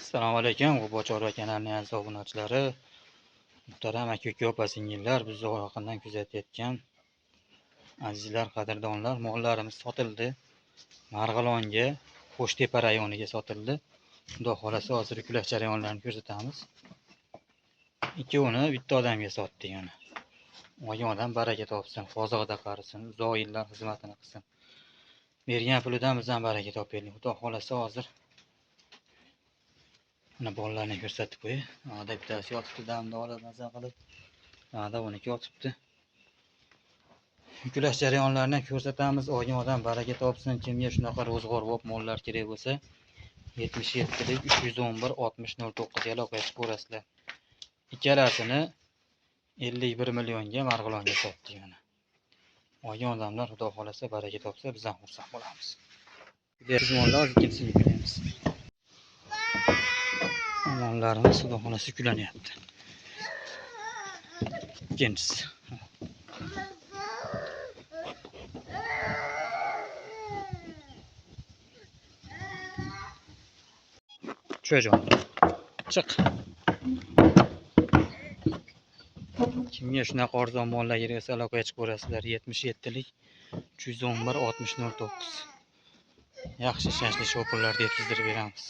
Assalomu alaykum, G'ubbochorva kanalining aziz obunachilari, muhtaram aka-uka, opa-singillar, bizni yaqindan kuzatayotgan azizlar, qadrdonlar, mollarimiz sotildi. Marg'ilonga, Qo'shtepa rayoniga sotildi. Xudo xolasa hozir yuklash jarayonlarini ko'rsatamiz. Ikkovini bitta odamga sotdik yana. Olgan odam baraka topsin, qozig'ida qarisin, uzoq yillar xizmatini qilsin. Bergan pulidan biz ham baraka topaylik. Xudo xolasa hozir mana bolalarni ko'rsatib qo'y. Mana bittasi yotibdi, damda olib maza qilib. Mana uniki yotibdi. Yuklash jarayonlarini ko'rsatamiz. Olgan odam baraka topsin. Kimga shunaqa ro'zg'orvob mollar kerak bo'lsa, 77lik 311 6009 ga aloqa qilib ko'rasizlar. Ikkalasini 51 millionga Marg'ilonga sotdik mana. Olgan odamlar xudo xolasa baraka topsa, biz ham xursand bo'lamiz. Biz mollar ikkinchisini yuklaymiz. Mollarimiz xudo xolasa yuklanyapti. Ikkinchisi. Çocuğum, çık. Kimga shunaqa arzon mollar kerak bo'lsa aloqa qilib ko'rasizlar. 77lik 311 6009. Yaxshi ishonchli shopirlarda yetkazdirib beramiz.